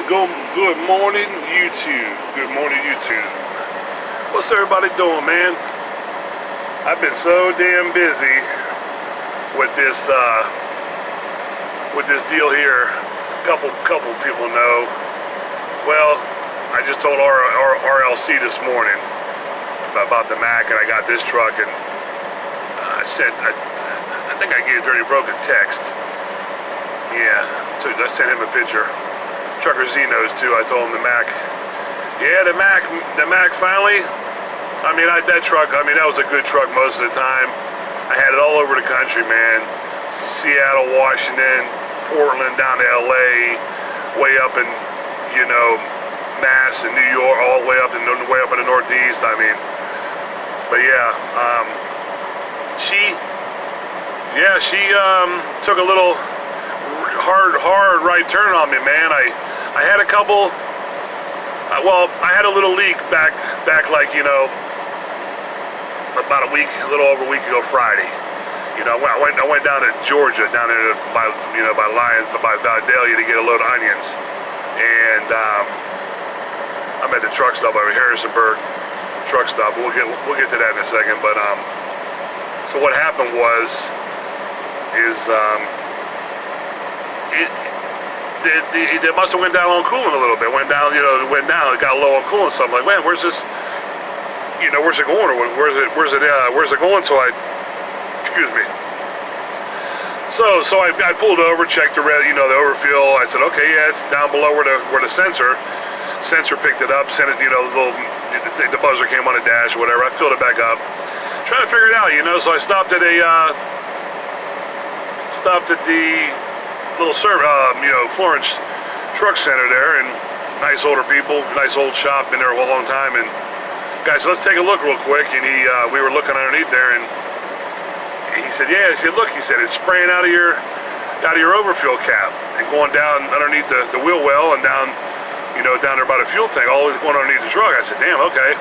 Good morning, YouTube. Good morning, YouTube. What's everybody doing, man? I've been so damn busy with this deal here. Couple people know. Well, I just told RLC this morning about the Mac, and I got this truck, and I think I gave Dirty Broke a text. Yeah, I sent him a picture. Trucker Z knows too. I told him the Mac. Yeah, the Mac finally. I mean, that truck. I mean, that was a good truck most of the time. I had it all over the country, man. Seattle, Washington, Portland, down to LA, way up in, Mass and New York, all the way up in the Northeast. I mean, but yeah, she took a little hard right turn on me, man. I had a couple. Well, I had a little leak back like about a little over a week ago Friday. I went down to Georgia, down there by Vidalia to get a load of onions, and I'm at the truck stop over Harrisonburg truck stop. We'll get to that in a second. But so what happened it must have went down on coolant a little bit. Went down. It got low on coolant. So I'm like, man, where's this? Where's it going? Or where's it going? So excuse me. So I pulled over, checked the the overfill. I said, okay, yeah, it's down below where the sensor picked it up, sent it, the buzzer came on the dash or whatever. I filled it back up, trying to figure it out, So I stopped at the little Florence Truck Center there, and nice older people, nice old shop, been there a long time, and guy said, let's take a look real quick, and we were looking underneath there, and he said, yeah, look, he said, it's spraying out of your overfill cap and going down underneath the wheel well and down, down there by the fuel tank, always going underneath the truck. I said, damn, okay.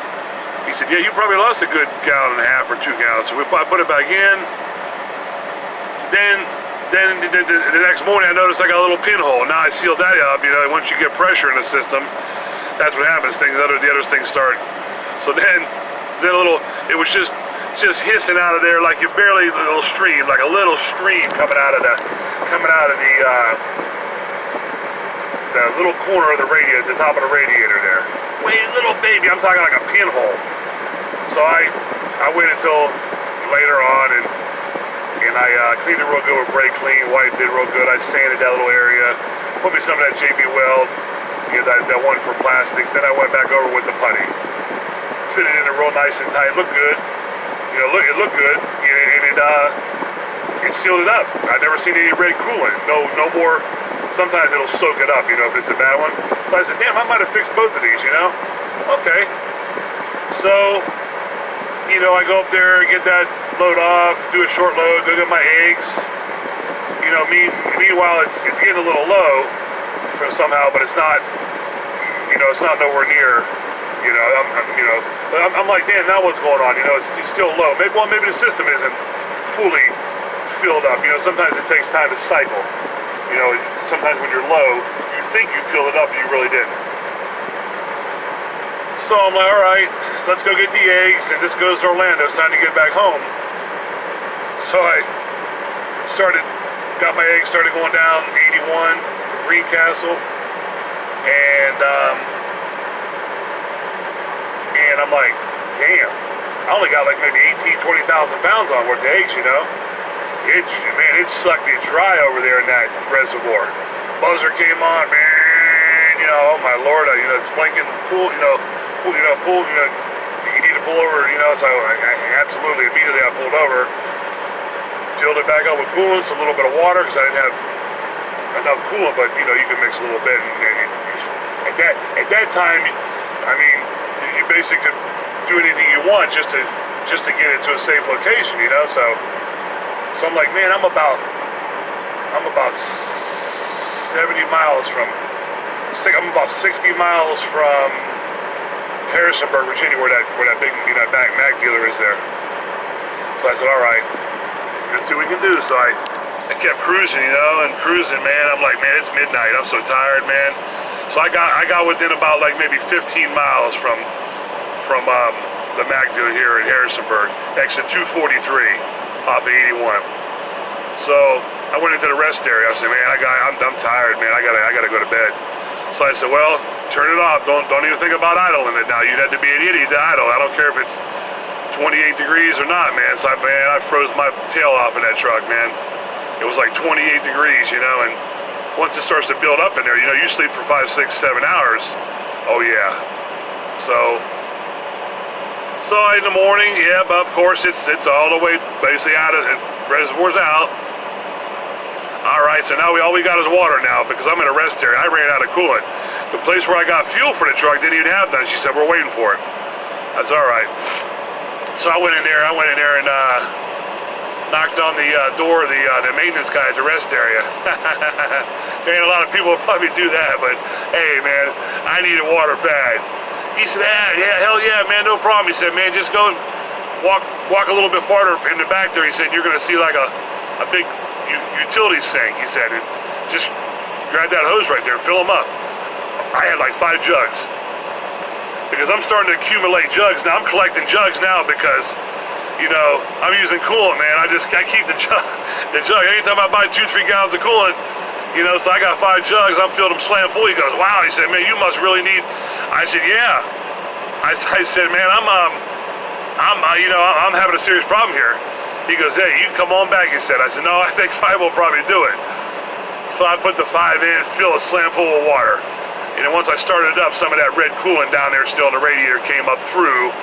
He said, yeah, you probably lost a good gallon and a half or 2 gallons. So I put it back in. Then the next morning I noticed I got a little pinhole. Now I sealed that up. Once you get pressure in the system, that's what happens. The other things start. So then it was just hissing out of there like a little stream coming out of the little corner of the radiator, the top of the radiator there. Wait, little baby, I'm talking like a pinhole. So I waited until later on and I cleaned it real good with brake clean, wiped it real good. I sanded that little area, put me some of that JB Weld, that one for plastics. Then I went back over with the putty, fit it in there real nice and tight. Looked good. It looked good, and it sealed it up. I've never seen any red coolant. No more. Sometimes it'll soak it up, if it's a bad one. So I said, damn, I might have fixed both of these, Okay. So, I go up there, get that load off, do a short load, go get my eggs. Meanwhile, it's getting a little low somehow, but it's not, it's not nowhere near, I'm like, damn, now what's going on? It's still low. Maybe the system isn't fully filled up. Sometimes it takes time to cycle. Sometimes when you're low, you think you filled it up, but you really didn't. So I'm like, all right, let's go get the eggs, and this goes to Orlando. It's time to get back home. So I got my eggs, started going down 81 to Greencastle, and I'm like, damn, I only got like maybe 20,000 pounds on worth of eggs, It sucked it dry over there in that reservoir. Buzzer came on, man, oh my Lord, it's blinking, pull, you need to pull over, so I absolutely, immediately I pulled over, filled it back up with coolant, a little bit of water, because I didn't have enough coolant, but, you can mix a little bit, and at that time, I mean, you basically could do anything you want just to get it to a safe location, so I'm like, man, I'm about 70 miles from, I'm about 60 miles from Harrisonburg, Virginia, where that big, that Mac dealer is there. So I said, all right, let's see what we can do. So I kept cruising, and cruising, man. I'm like, man, it's midnight. I'm so tired, man. So I got within about like maybe 15 miles from the Mac dealer here in Harrisonburg, exit 243 off of 81. So I went into the rest area. I said, man, I'm tired, man. I gotta go to bed. So I said, well, turn it off. Don't even think about idling it now. You'd have to be an idiot to idle. I don't care if it's 28 degrees or not, man. So I froze my tail off in that truck, man. It was like 28 degrees, you know, and once it starts to build up in there, you know, you sleep for 5, 6, 7 hours. Oh yeah. So in the morning, yeah, but of course it's all the way basically out of reservoir's out. All right, so now all we got is water now because I'm in a rest area. I ran out of coolant. The place where I got fuel for the truck didn't even have none. She said, we're waiting for it. That's all right. So I went in there and knocked on the door of the maintenance guy at the rest area. Man, a lot of people will probably do that, but hey, man, I needed water bad. He said, yeah, hell yeah, man, no problem. He said, man, just go and walk a little bit farther in the back there. He said, you're going to see like a big utility sink, he said, and just grab that hose right there, fill them up. I had like 5 jugs because I'm starting to accumulate jugs now. I'm collecting jugs now because, you know, I'm using coolant, man. I keep the jug. Anytime I buy 2-3 gallons of coolant, you know, so I got 5 jugs. I'm filled them slam full. He goes, wow. He said, man, you must really need. I said, yeah. I said, man, I'm having a serious problem here. He goes, hey, you can come on back, he said. I said, no, I think 5 will probably do it. So I put the 5 in, fill a slam full of water. And then once I started it up, some of that red coolant down there still in the radiator came up through.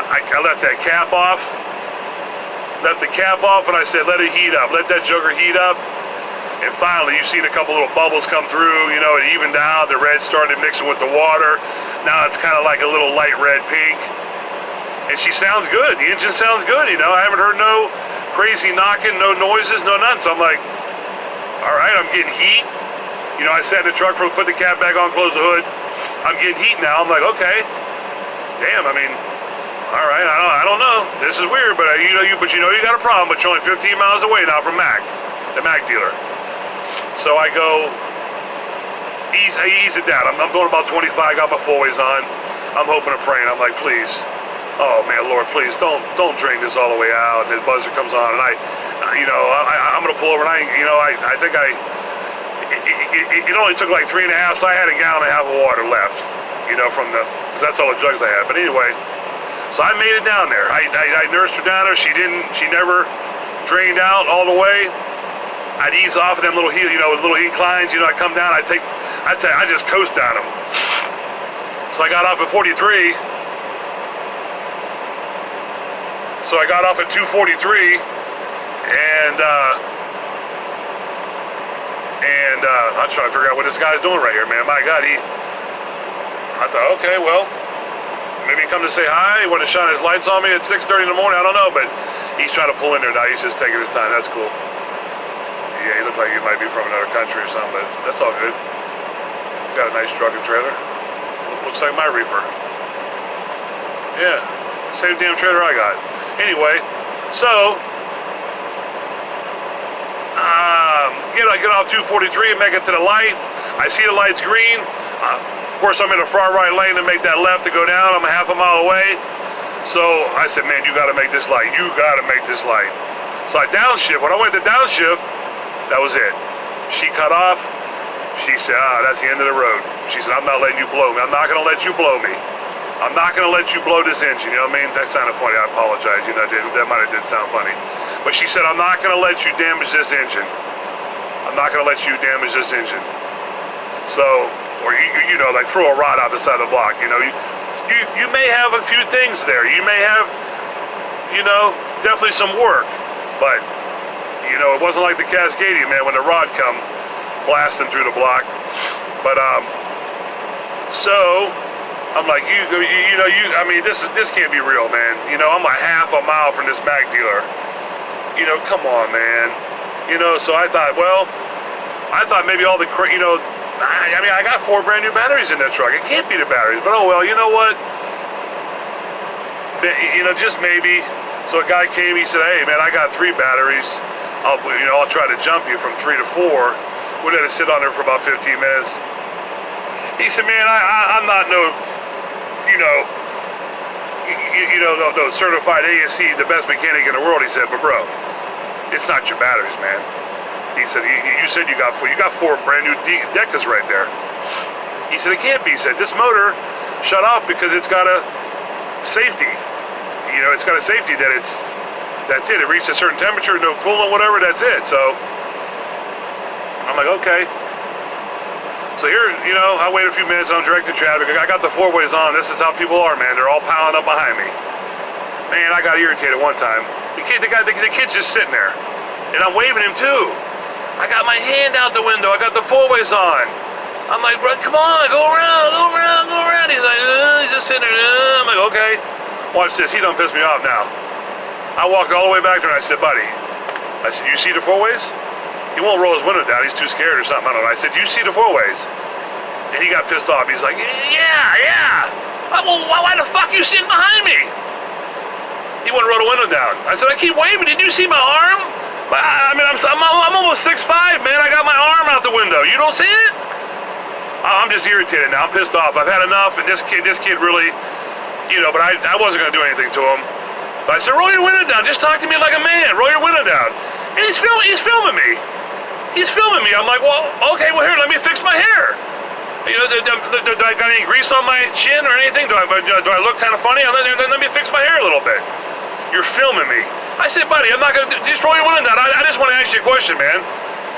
I left that cap off. Left the cap off and I said, let it heat up. Let that jugger heat up. And finally, you've seen a couple little bubbles come through. You know, it evened out. The red started mixing with the water. Now it's kind of like a little light red pink. And she sounds good. The engine sounds good, you know. I haven't heard no crazy knocking, no noises, no nothing. So I'm like, all right, I'm getting heat. You know, I sat in the truck, put the cap back on, close the hood. I'm getting heat now. I'm like, okay. Damn, I mean, all right, I don't know. This is weird, but you got a problem, but you're only 15 miles away now from Mac, the Mac dealer. So I go, I ease it down. I'm going about 25, got my four-ways on. I'm hoping and praying. I'm like, please. Oh man, Lord, please don't drain this all the way out. And the buzzer comes on, and I'm gonna pull over, and I think it only took like 3.5, so I had 1.5 gallons of water left, you know, because that's all the jugs I had. But anyway, so I made it down there. I nursed her down there. She never drained out all the way. I'd ease off of them little little inclines. You know, I come down. I just coast down them. So I got off at 43. So I got off at 243, and I'm trying to figure out what this guy's doing right here, man. My God, I thought, okay, well, maybe he come to say hi. He wanted to shine his lights on me at 6:30 in the morning. I don't know, but he's trying to pull in there now. He's just taking his time. That's cool. Yeah, he looked like he might be from another country or something, but that's all good. Got a nice truck and trailer. Looks like my reefer. Yeah, same damn trailer I got. Anyway, so I get off 243 and make it to the light. I see the light's green. Of course, I'm in a far right lane to make that left to go down. I'm a half a mile away. So I said, man, you got to make this light. You got to make this light. So I downshift. When I went to downshift, that was it. She cut off. She said, that's the end of the road. She said, I'm not letting you blow me. I'm not going to let you blow me. I'm not going to let you blow this engine, you know what I mean? That sounded funny, I apologize, you know, that might have did sound funny. But she said, I'm not going to let you damage this engine. I'm not going to let you damage this engine. So, or you know, like throw a rod out the side of the block, you know. You may have a few things there. You may have, you know, definitely some work. But, you know, it wasn't like the Cascadia, man, when the rod come blasting through the block. But, so I'm like, I mean, this can't be real, man. You know, I'm a half a mile from this Mac dealer. You know, come on, man. You know, so I thought maybe all the, you know, I mean, I got 4 brand new batteries in that truck. It can't be the batteries, but oh well, you know what? You know, just maybe. So a guy came, he said, hey man, I got 3 batteries. I'll try to jump you from 3 to 4. We let it sit on there for about 15 minutes. He said, man, I'm not no, no certified ASE, the best mechanic in the world. He said, but bro, it's not your batteries, man. He said, you said you got four brand new Decas right there. He said, it can't be. He said, this motor shut off because it's got a safety. It's got a safety that's it. It reached a certain temperature, no coolant, whatever, that's it. So I'm like, okay. So here, I wait a few minutes, I'm directing traffic. I got the four-ways on. This is how people are, man. They're all piling up behind me. Man, I got irritated one time. The kid's just sitting there. And I'm waving him too. I got my hand out the window. I got the four-ways on. I'm like, bro, come on, go around. He's like, he's just sitting there. I'm like, okay. Watch this. He done pissed me off now. I walked all the way back there and I said, buddy, I said, you see the four-ways? He won't roll his window down. He's too scared or something. I don't know. I said, you see the four-ways? And he got pissed off. He's like, yeah. Well, why the fuck you sitting behind me? He wouldn't roll the window down. I said, I keep waving. Did you see my arm? I mean, I'm almost 6'5", man. I got my arm out the window. You don't see it? I'm just irritated now. I'm pissed off. I've had enough, and this kid really, but I wasn't going to do anything to him. But I said, roll your window down. Just talk to me like a man. Roll your window down. And he's filming me. I'm like, well, okay, well, here, let me fix my hair. Do I got any grease on my chin or anything? Do I look kind of funny? Let me fix my hair a little bit. You're filming me. I said, buddy, I'm not going to, just roll your window down. I just want to ask you a question, man.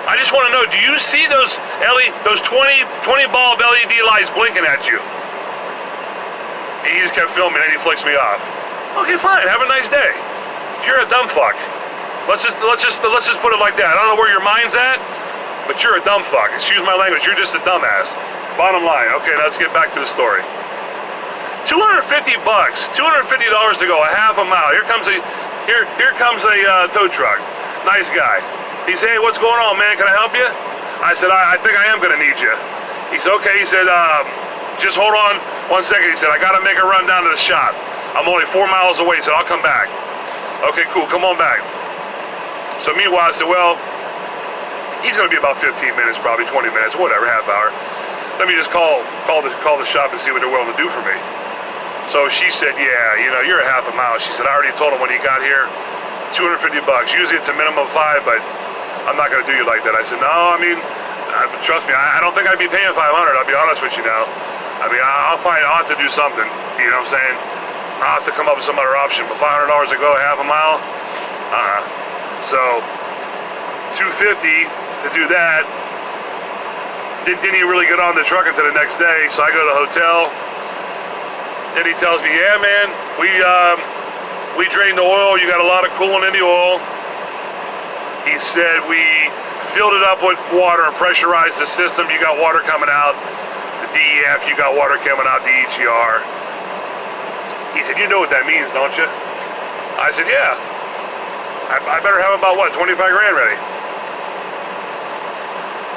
I just want to know, do you see those 20 bulb LED lights blinking at you? And he just kept filming and he flicks me off. Okay, fine, have a nice day. You're a dumb fuck. Let's just put it like that. I don't know where your mind's at, but you're a dumb fuck. Excuse my language, you're just a dumbass. Bottom line, okay, now let's get back to the story. $250, $250 to go, a half a mile. Here comes a tow truck. Nice guy. He said, hey, what's going on, man? Can I help you? I said, I think I am gonna need you. He said, okay. He said, just hold on 1 second. He said, I gotta make a run down to the shop. I'm only 4 miles away, so I'll come back. Okay, cool, come on back. So meanwhile, I said, well, he's gonna be about 15 minutes, probably 20 minutes, whatever, half hour. Let me just call the shop and see what they're willing to do for me. So she said, yeah, you're a half a mile. She said, I already told him when he got here, $250. Usually it's a minimum of $5, but I'm not gonna do you like that. I said, no, I mean, trust me, I don't think I'd be paying $500, I'll be honest with you now. I mean, I'll have to do something, you know what I'm saying? I'll have to come up with some other option, but $500 to go half a mile? So, $250 to do that. Didn't even really get on the truck until the next day, so I go to the hotel. Then he tells me, yeah, man, we drained the oil, you got a lot of coolant in the oil. He said we filled it up with water and pressurized the system. You got water coming out, the DEF, you got water coming out, the EGR. He said, you know what that means, don't you? I said, yeah. I better have about, what, 25 grand ready?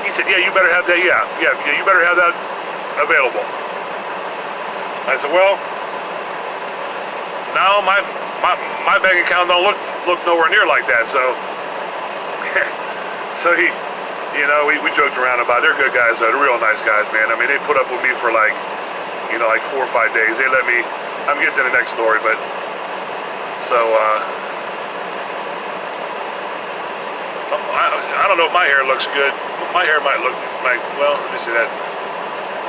He said, yeah, you better have that, yeah, you better have that available. I said, well, no, my bank account don't look nowhere near like that, so so we joked around about it. They're good guys, though. They're real nice guys, man. I mean, they put up with me for like 4 or 5 days. They let me, I'm getting to the next story, but so I don't know if my hair looks good. My hair might look like, well, let me see that.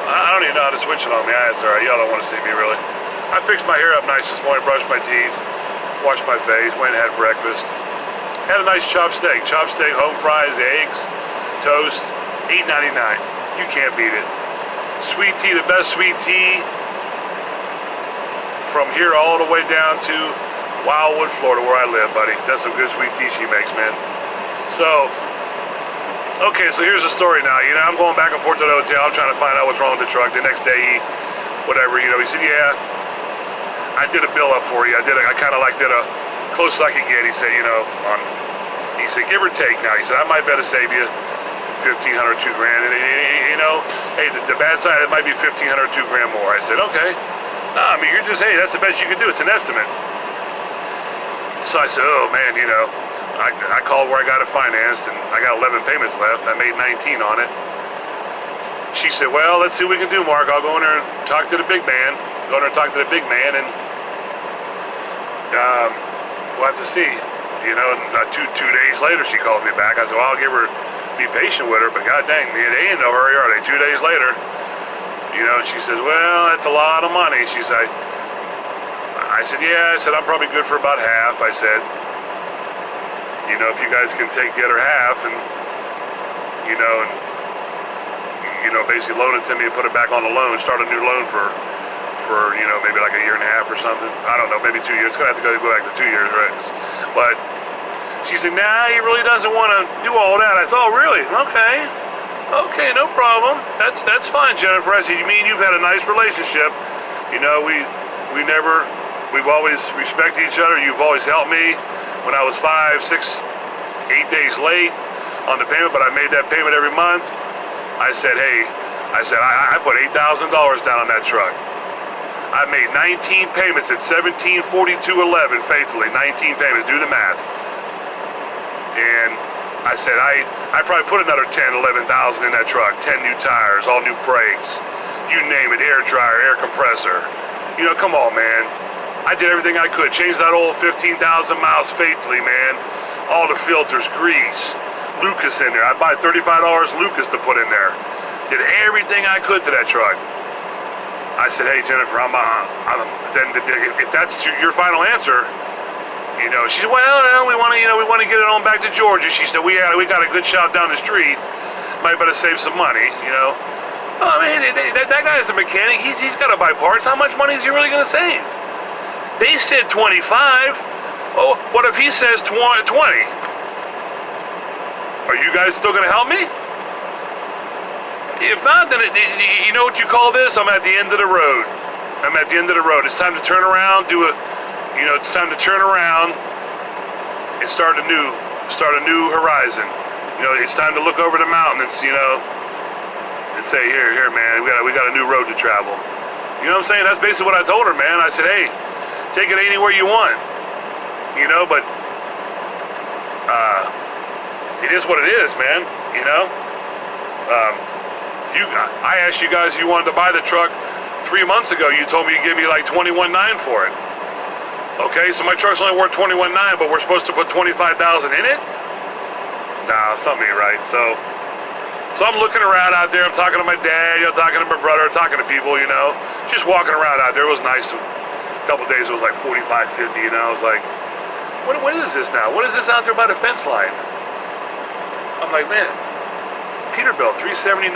I don't even know how to switch it on me. That's all right. Y'all don't want to see me, really. I fixed my hair up nice this morning, brushed my teeth, washed my face, went and had breakfast. Had a nice chopped steak, home fries, eggs, toast, $8.99. You can't beat it. Sweet tea, the best sweet tea from here all the way down to Wildwood, Florida, where I live, buddy. That's some good sweet tea she makes, man. So, okay, so here's the story now. I'm going back and forth to the hotel. I'm trying to find out what's wrong with the truck. The next day, he said, yeah, I did a bill up for you. I kind of did a close as I could get. He said, he said, give or take now. He said, I might better save you $1,500, $2 grand. And, hey, the bad side, it might be $1,500, $2 grand more. I said, okay. No, I mean, hey, that's the best you can do. It's an estimate. So I said, oh, man, I called where I got it financed, and I got 11 payments left. I made 19 on it. She she said, well, let's see what we can do, Mark. I'll go in there and talk to the big man. Go in there and talk to the big man, and we'll have to see. You know, and, two days later, she called me back. I said, well, I'll be patient with her, but god dang, they ain't in no hurry, are they? 2 days later, you know, and she says, well, that's a lot of money. She said, I said, yeah. I said, I'm probably good for about half. I said, you know, if you guys can take the other half and, you know, basically loan it to me and put it back on the loan, start a new loan for, you know, maybe like a year and a half or something. I don't know, maybe 2 years. It's gonna have to go back to 2 years, right? But she said, nah, he really doesn't want to do all that. I said, oh, really? Okay, no problem. That's fine, Jennifer. I said, you mean you've had a nice relationship? You know, we've always respected each other. You've always helped me when I was 5, 6, 8 days late on the payment, but I made that payment every month. I said, hey, I put $8,000 down on that truck. I made 19 payments at $1742.11 faithfully. 19 payments. Do the math. And I said, I probably put another 10, 11,000 in that truck. 10 new tires, all new brakes, you name it, air dryer, air compressor. You know, come on, man. I did everything I could. Changed that old 15,000 miles faithfully, man. All the filters, grease, Lucas in there. I buy $35 Lucas to put in there. Did everything I could to that truck. I said, hey, Jennifer, then if that's your final answer, you know, she said, well, we want to get it on back to Georgia. She said, we got a good shop down the street. Might better save some money, you know. I mean, that guy's a mechanic. He's got to buy parts. How much money is he really going to save? They said 25. Oh, what if he says 20? Are you guys still going to help me? If not, then you know what you call this? I'm at the end of the road. I'm at the end of the road. It's time to turn around, it's time to turn around and start a new horizon. You know, it's time to look over the mountains, you know, and say, here, man, we got a new road to travel. You know what I'm saying? That's basically what I told her, man. I said, hey, take it anywhere you want. You know, but it is what it is, man. You know. I asked you guys if you wanted to buy the truck 3 months ago. You told me you'd give me like $21,900 for it. Okay, so my truck's only worth $21,900, but we're supposed to put $25,000 in it? Nah, something ain't right. So I'm looking around out there. I'm talking to my dad, you know, talking to my brother, talking to people, you know, just walking around out there. It was nice. A couple days it was like 45, 50, you know. I was like, what is this now? What is this out there by the fence line? I'm like, man, Peterbilt 379,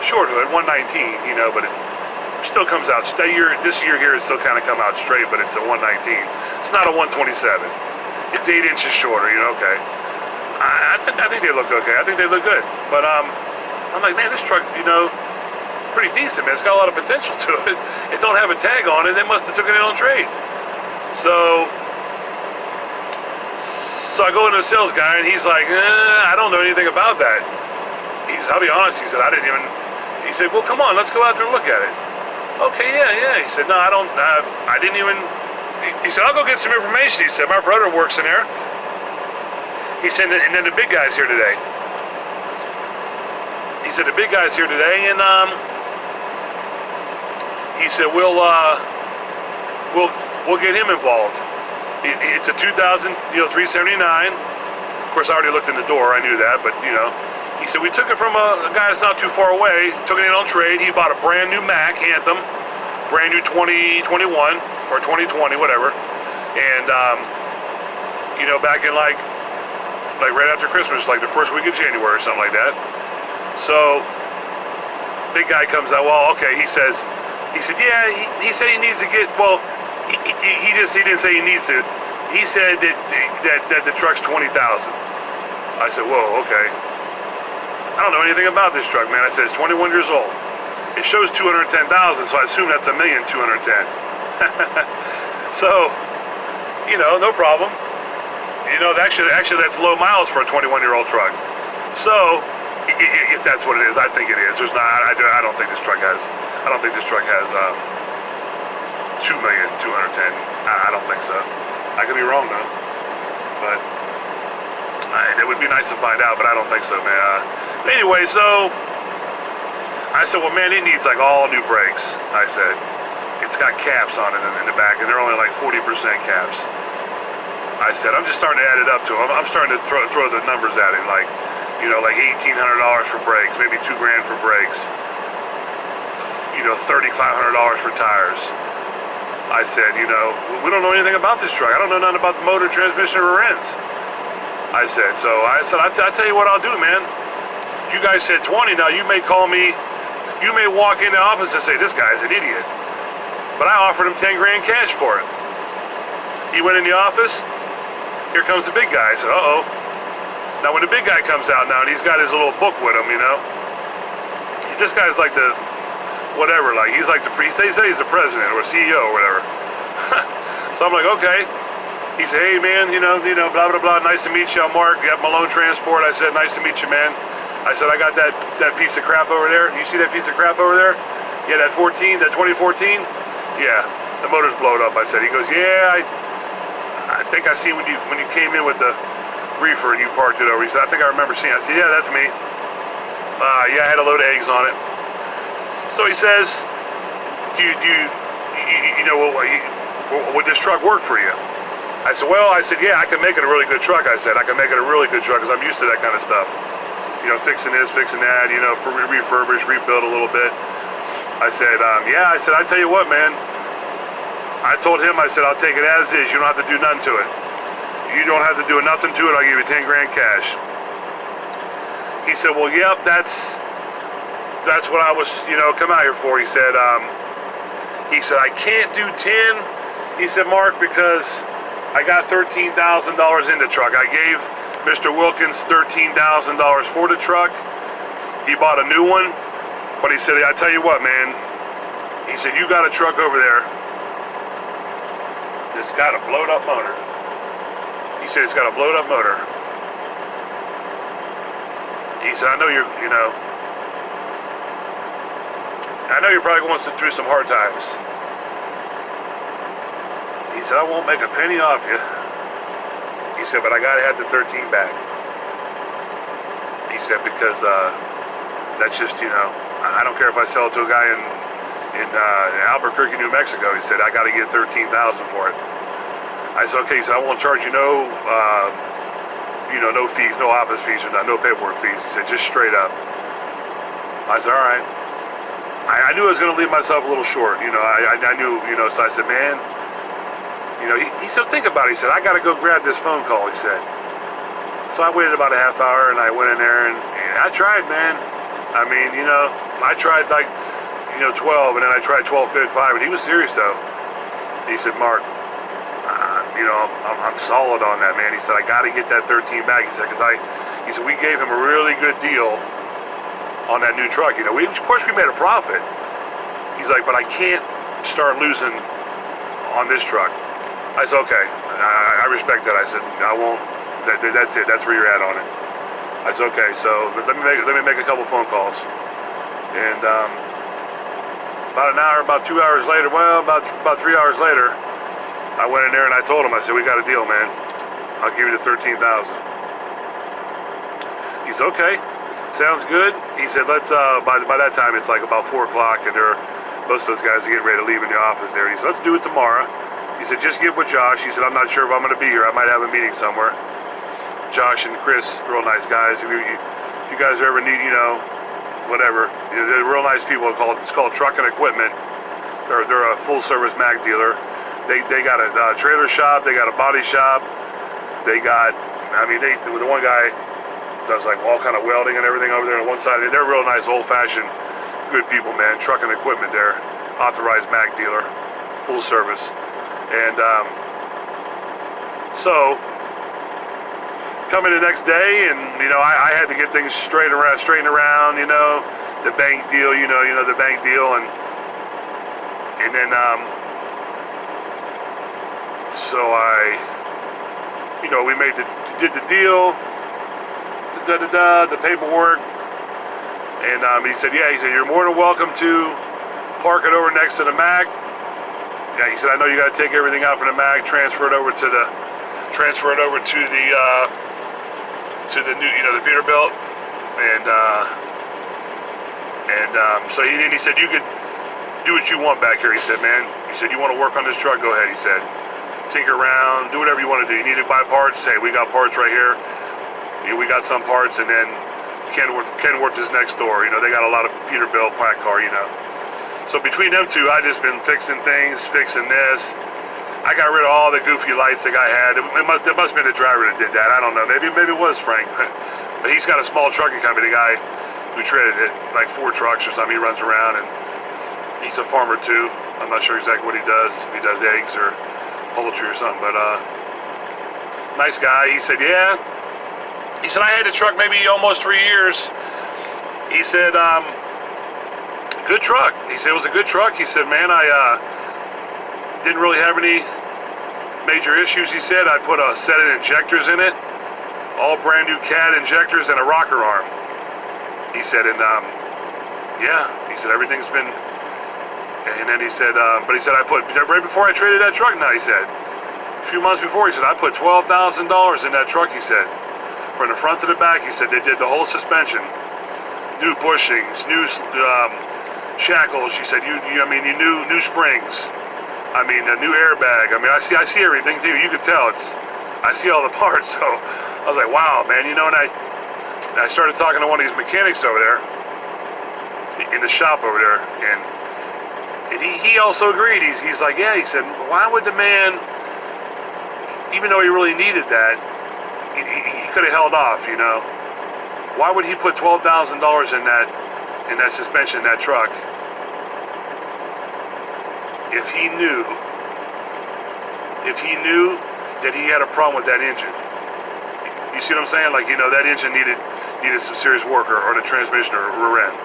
short hood, 119, you know, but it still comes out. This year here, it still kind of come out straight, but it's a 119. It's not a 127. It's 8 inches shorter, you know. Okay, I think they look okay. I think they look good. But I'm like, man, this truck, you know, pretty decent, man. It's got a lot of potential to it. It don't have a tag on it. They must have took it in on trade. So I go into the sales guy, and he's like, I don't know anything about that. I'll be honest, he said, he said, well, come on, let's go out there and look at it. Okay, yeah. He said, no, I didn't even, he said, I'll go get some information. He said, my brother works in there. He said, and then the big guy's here today. He said, the big guy's here today, and he said, we'll get him involved. It's a 2000, 379. Of course, I already looked in the door. I knew that, but, you know. He said, we took it from a guy that's not too far away, took it in on trade. He bought a brand new Mack Anthem, brand new 2021 or 2020, whatever. And, you know, back in like right after Christmas, like the first week of January or something like that. So, big guy comes out, well, okay, he said, yeah, he said he needs to get, well, he didn't say he needs to. He said that the truck's $20,000. I said, whoa, okay. I don't know anything about this truck, man. I said, it's 21 years old. It shows 210,000, so I assume that's $1,210,000. So, you know, no problem. You know, actually that's low miles for a 21-year-old truck. So, if that's what it is, I think it is. There's not. I don't think this truck has. I don't think this truck has 2,210,000. I don't think so. I could be wrong though. But it would be nice to find out. But I don't think so, man. Anyway, so I said, well, man, it needs like all new brakes. I said, it's got caps on it in the back, and they're only like 40% caps. I said, I'm just starting to add it up to him. I'm starting to throw the numbers at him, like, you know, like $1,800 for brakes, maybe $2,000 for brakes, you know, $3,500 for tires. I said, you know, we don't know anything about this truck. I don't know nothing about the motor, transmission, or rims. I said, I tell you what I'll do, man. You guys said 20. Now you may call me, you may walk in the office and say, this guy's an idiot. But I offered him 10 grand cash for it. He went in the office. Here comes the big guy. I said, uh-oh. Now when the big guy comes out now and he's got his little book with him, you know, this guy's like the, whatever, like he's like the, he says he's the president or CEO or whatever. So I'm like, okay. He said, hey man, you know, blah, blah, blah, nice to meet you, I'm Mark, you have Malone Transport. I said, nice to meet you, man. I said, I got that piece of crap over there. You see that piece of crap over there? Yeah, that 2014? Yeah, the motor's blowed up. I said, he goes, yeah, I think I seen when you came in with the reefer and you parked it over. He said, I think I remember seeing it. I said, yeah, that's me. Yeah, I had a load of eggs on it. So he says, you know, would this truck work for you? I said, well, yeah, I can make it a really good truck. I said, I can make it a really good truck because I'm used to that kind of stuff. You know, fixing this, fixing that, you know, for refurbish, rebuild a little bit. I said, yeah, I said, I tell you what, man. I told him, I said, I'll take it as is. You don't have to do nothing to it. You don't have to do nothing to it. I'll give you 10 grand cash. He said, well, yep, that's what I was, you know, come out here for. He said, I can't do 10. He said, Mark, because I got $13,000 in the truck. I gave Mr. Wilkins $13,000 for the truck. He bought a new one. But he said, I tell you what, man. He said, you got a truck over there that's got a blowed up motor. He said, it's got a blowed up motor. He said, I know you're probably going through some hard times. He said, I won't make a penny off you. He said, but I gotta have the 13 back. He said, because that's just, you know, I don't care if I sell it to a guy in Albuquerque, New Mexico. He said, I got to get $13,000 for it. I said, okay. He said, I won't charge you no fees, no office fees, or no paperwork fees. He said, just straight up. I said, all right. I knew I was going to leave myself a little short. You know, I knew, you know, so I said, man, you know, he said, think about it. He said, I got to go grab this phone call, he said. So I waited about a half hour and I went in there and I tried, man. I mean, you know, I tried like, you know, 12 and then I tried 12.55 and he was serious though. He said, Mark, you know, I'm solid on that, man. He said, I got to get that 13 back. He said, he said, we gave him a really good deal on that new truck. You know, of course we made a profit. He's like, but I can't start losing on this truck. I said, okay, I respect that. I said, I won't, that's it. That's where you're at on it. I said, okay, so let me make a couple phone calls. And about an hour, about 2 hours later, well, about 3 hours later, I went in there and I told him, I said, we got a deal, man. I'll give you the 13,000. He said, okay, sounds good. He said, let's, by that time, it's like about 4 o'clock, and most of those guys are getting ready to leave in the office there. He said, let's do it tomorrow. He said, just get with Josh. He said, I'm not sure if I'm going to be here. I might have a meeting somewhere. Josh and Chris, real nice guys. If you guys ever need, you know, whatever, you know, they're real nice people. It's called Truck and Equipment. They're a full service Mack dealer. They got a trailer shop. They got a body shop. They got, I mean, the one guy does like all kind of welding and everything over there on one side. I mean, they're real nice, old fashioned, good people, man. Truck and Equipment there, authorized Mack dealer, full service, and so. Coming the next day, and you know, I had to get things straightened around, you know, the bank deal, you know the bank deal, and then so you know, we did the deal, the paperwork, and he said, yeah, he said, you're more than welcome to park it over next to the Mack. Yeah, he said, I know you got to take everything out from the Mack, transfer it over to the new, you know, the Peterbilt, and so he said, you could do what you want back here. He said, man, he said, you want to work on this truck? Go ahead. He said, tinker around, do whatever you want to do. You need to buy parts? Hey, we got parts right here. We got some parts, and then Kenworth is next door. They got a lot of Peterbilt pack car, So between them two, I just been fixing things, fixing this. I got rid of all the goofy lights the guy had. It must have been the driver that did that. I don't know. Maybe it was Frank. But he's got a small trucking company, the guy who traded it, like 4 trucks or something. He runs around, and he's a farmer too. I'm not sure exactly what he does. If he does eggs or poultry or something, but nice guy. He said, yeah. He said, I had the truck maybe almost 3 years. He said, good truck. He said, it was a good truck. He said, man, I didn't really have any major issues. He said, I put a set of injectors in it, all brand new CAD injectors and a rocker arm. He said, and yeah, he said, everything's been, and then he said, but he said, I put, right before I traded that truck now, he said, a few months before, he said, I put $12,000 in that truck, he said, from the front to the back. He said, they did the whole suspension, new bushings, new shackles. She said, you new springs. I mean, a new airbag. I mean, I see everything too. You could tell I see all the parts. So I was like, wow, man. And I started talking to one of these mechanics over there in the shop over there, and he also agreed. He's like, yeah. He said, why would the man, even though he really needed that, he could have held off. Why would he put $12,000 in that suspension in that truck? If he knew that he had a problem with that engine. You see what I'm saying? Like, that engine needed some serious work, or the transmission or rear end.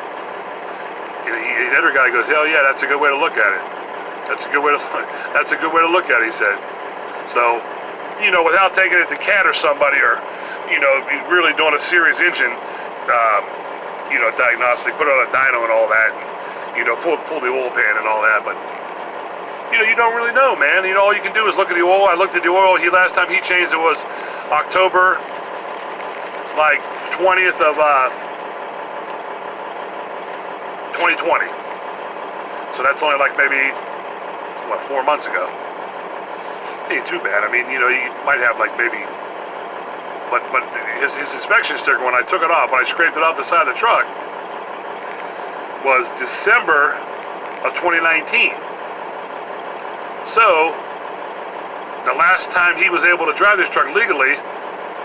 The other guy goes, hell yeah, that's a good way to look at it. That's a good way to look at it, he said. So, without taking it to CAT or somebody, or, really doing a serious engine, diagnostic, put on a dyno and all that, and, pull the oil pan and all that, but you don't really know, man. All you can do is look at the oil. I looked at the oil. Last time he changed it was October, like 20th of 2020. So that's only like maybe 4 months ago. Ain't too bad. I mean, you might have like maybe, but his inspection sticker, when I took it off, when I scraped it off the side of the truck, was December of 2019. So, the last time he was able to drive this truck legally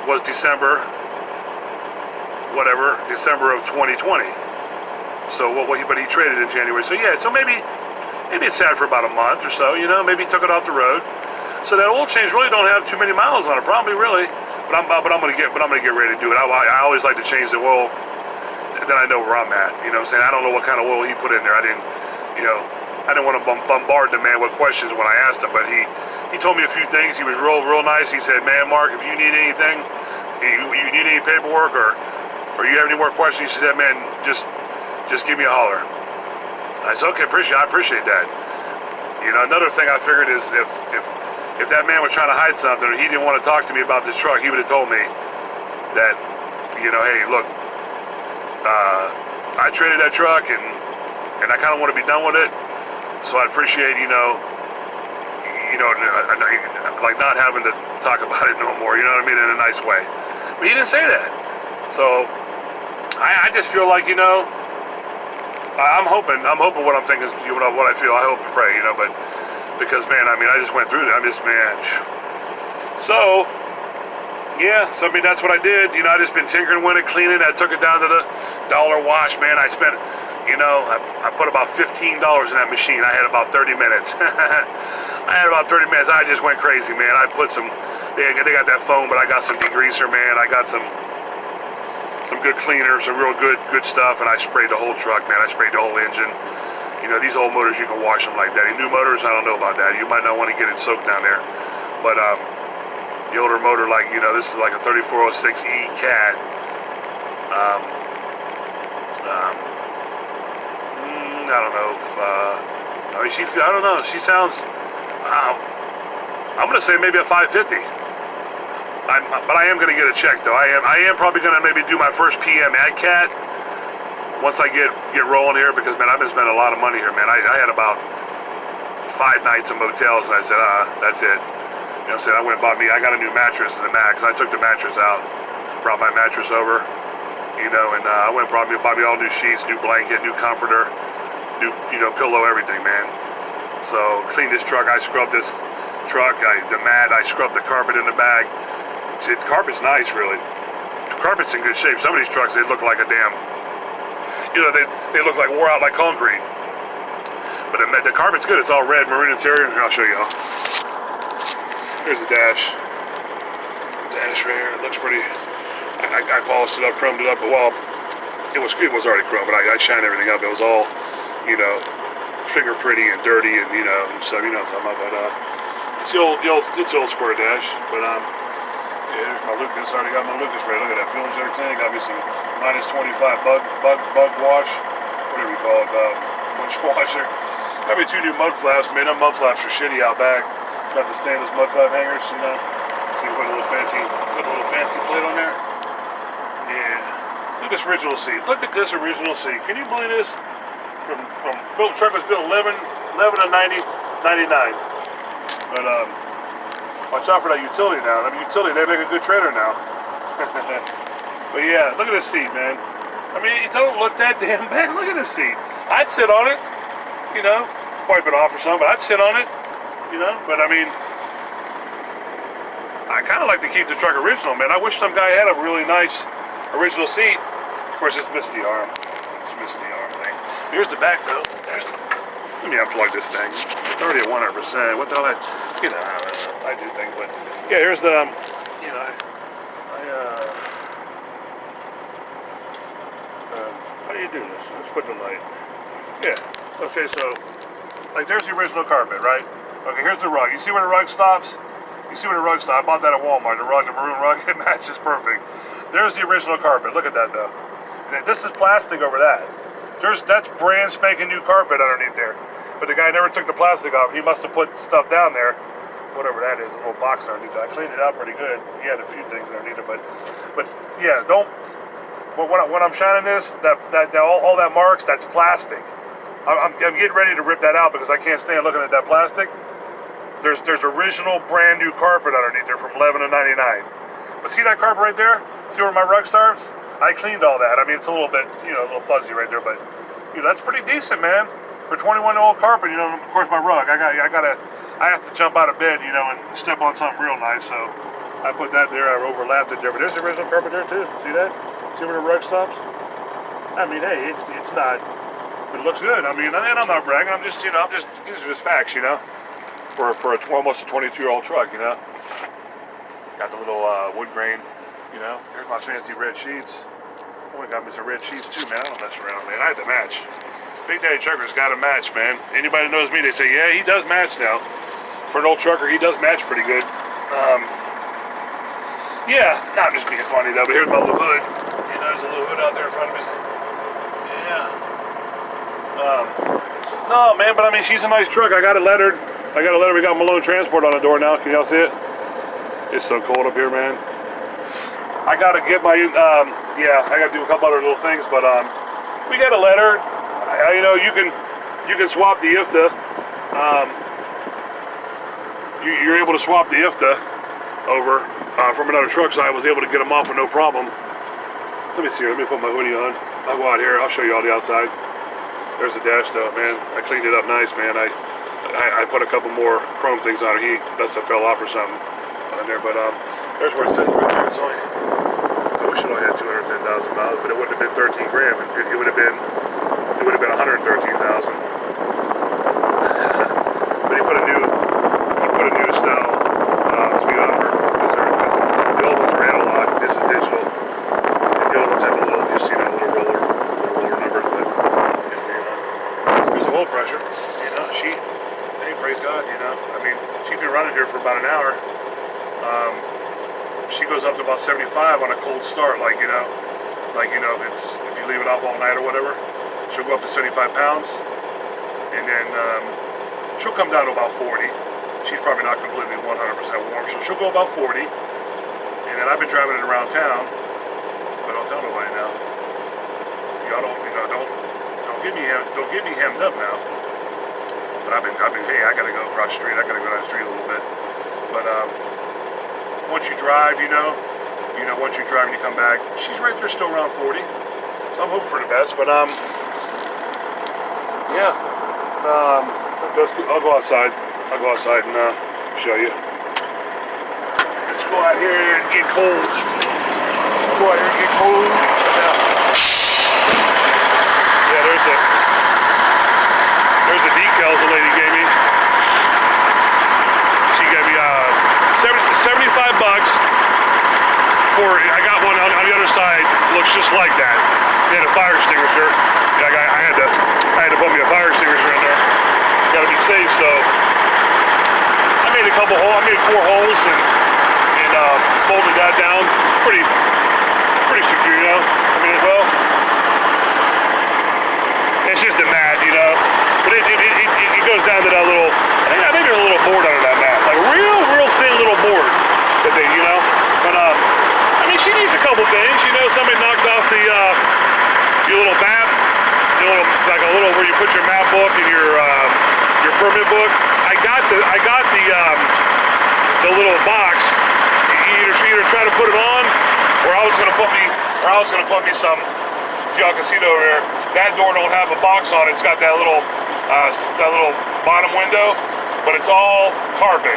was December of 2020. So, but he traded in January. So yeah, so maybe it's sat for about a month or so, maybe he took it off the road. So that oil change really don't have too many miles on it, probably really. But I'm gonna get ready to do it. I always like to change the oil, then I know where I'm at. What I'm saying? I don't know what kind of oil he put in there. I didn't want to bombard the man with questions when I asked him, but he told me a few things. He was real nice. He said, man, Mark, if you need anything, you need any paperwork, or you have any more questions, he said, man, just give me a holler. I said, okay, I appreciate that. Another thing I figured is if that man was trying to hide something, or he didn't want to talk to me about this truck, he would have told me that, hey, look, I traded that truck, and I kind of want to be done with it. So I'd appreciate, like not having to talk about it no more, in a nice way. But he didn't say that. So I just feel like, I'm hoping what I'm thinking is, what I feel, I hope and pray, but because, man, I just went through it. Man. So, yeah, so, that's what I did. I just been tinkering with it, cleaning. I took it down to the dollar wash, man. I spent, I put about $15 in that machine. I had about 30 minutes. I just went crazy, man. I put some, they got that foam, but I got some degreaser, man. I got some good cleaner, some real good stuff, and I sprayed the whole truck, man. I sprayed the whole engine. These old motors, you can wash them like that. New motors, I don't know about that. You might not want to get it soaked down there. But the older motor, like, this is like a 3406E CAT. I don't know if, I don't know. She sounds, I'm going to say maybe a 550. But I am going to get a check, though. I am probably going to maybe do my first PM at CAT once I get rolling here, because man, I've been spending a lot of money here, man. I had about 5 nights in motels, and I said, that's it. You know what I'm saying? I went and bought me, I got a new mattress in the Max. I took the mattress out, brought my mattress over, you know, and I went and bought me all new sheets, new blanket, new comforter, new, you know, pillow, everything, man. So, cleaned this truck, I scrubbed this truck, the mat, I scrubbed the carpet in the back. See, the carpet's nice, really. The carpet's in good shape. Some of these trucks, they look like a damn, you know, they look like wore out like concrete. But the carpet's good. It's all red, marine interior. I'll show you all. Here's the dash. Dash right here. It looks pretty. I polished it up, chromed it up. But well, it was already chromed, but I shined everything up. It was all, you know, finger pretty and dirty, and you know, so you know what I'm talking about. But it's the old square dash. But yeah, here's my Lucas. I already got my Lucas ready. Look at that. Fuels, everything. Got me some -25 bug wash, whatever you call it, winch washer. Got me 2 new mud flaps. Man, them mud flaps are shitty out back. Got the stainless mud flap hangers, you know. So you put a little fancy plate on there. Yeah. Look at this original seat. Look at this original seat. Can you believe this? From truck was built 11 to 99. But watch out for that utility now. I mean, utility, they make a good trailer now. But yeah, look at this seat, man. I mean, it don't look that damn bad. Look at this seat. I'd sit on it, you know. Wipe it off or something, but I'd sit on it, you know. But I mean, I kind of like to keep the truck original, man. I wish some guy had a really nice original seat. Of course, it's missing the arm. It's missing the arm thing. Here's the back, though. Let me unplug this thing. It's already at 100%. What the hell? You know, I do things, but yeah, here's the, you know, how do you do this? Let's put the light. Yeah. Okay, so like there's the original carpet, right? Okay, here's the rug. You see where the rug stops? You see where the rug stops? I bought that at Walmart. The rug, the maroon rug, it matches perfect. There's the original carpet. Look at that, though. And this is plastic over that. That's brand spanking new carpet underneath there. But the guy never took the plastic off. He must have put stuff down there, whatever that is, a little box underneath it. I cleaned it out pretty good. He had a few things underneath it, but yeah, don't. But when I'm shining this, all that marks, that's plastic. I'm getting ready to rip that out because I can't stand looking at that plastic. There's original brand new carpet underneath there from 11 to 99. But see that carpet right there? See where my rug starts? I cleaned all that. I mean, it's a little bit, you know, a little fuzzy right there, but you know, that's pretty decent, man. For 21-year-old carpet, you know, of course my rug. I have to jump out of bed, you know, and step on something real nice. So I put that there. I overlapped it there, but there's the original carpet there too. See that? See where the rug stops? I mean, hey, it's not. But it looks good. I mean, and I'm not bragging. I'm just, you know, these are just facts, you know. For almost a 22-year-old truck, you know. Got the little wood grain, you know. Here's my fancy red sheets. Oh, I got me some red sheets too, man. I don't mess around, man. I have to match. Big Daddy Trucker's got to match, man. Anybody that knows me, they say, yeah, he does match now. For an old trucker, he does match pretty good. Yeah, not just being funny though, but here's my little hood. You know, there's a little hood out there in front of me. Yeah. No, man, but I mean, she's a nice truck. I got it lettered. We got Malone Transport on the door now. Can y'all see it? It's so cold up here, man. I gotta get my, yeah, I gotta do a couple other little things, but we got a letter. You know, you can swap the IFTA. You're able to swap the IFTA over from another truck, so I was able to get them off with no problem. Let me see here. Let me put my hoodie on. I'll go out here. I'll show you all the outside. There's the dash though, man. I cleaned it up nice, man. I put a couple more chrome things on it. He must have fell off or something on there, but there's where it says right there. It's only, I wish it only had 210,000 miles, but it wouldn't have been 13 grand. It would have been 113,000. But he put a new style speedometer because the old ones ran a lot. This is digital. And the old ones had the little, just you know, little roller numbers. But there's a oil pressure. You know, hey, praise God. You know, I mean, she's been running here for about an hour. She goes up to about 75 on a cold start, like you know, it's if you leave it off all night or whatever. She'll go up to 75 pounds, and then she'll come down to about 40. She's probably not completely 100% warm, so she'll go about 40. And then I've been driving it around town, but don't tell nobody now. y'all don't get me hemmed up now. But I've been, hey, I gotta go across the street. I gotta go down the street a little bit. But once you drive, once you drive and you come back, she's right there, still around 40. So I'm hoping for the best. But yeah. I'll go outside. I'll go outside and show you. Let's go out here and get cold. Let's go out here and get cold. Yeah, there's the decals the lady gave me. She gave me $75 for. I got one on the other side. Looks just like that. They had a fire extinguisher. I had to put me a fire extinguisher in there. Got to be safe, so I made a couple holes. I made 4 holes and bolted that down. Pretty secure, you know. I mean, well, it's just a mat, you know. But it goes down to that little. I think there's a little board under that mat, like a real thin little board that they, you know. But I mean, she needs a couple things, you know. Somebody knocked off your little map. Like a little where you put your map book and your permit book. I got the little box. Either try to put it on, or I was gonna put me some. If y'all can see it over there, that door don't have a box on it. It's got that little bottom window, but it's all carpet.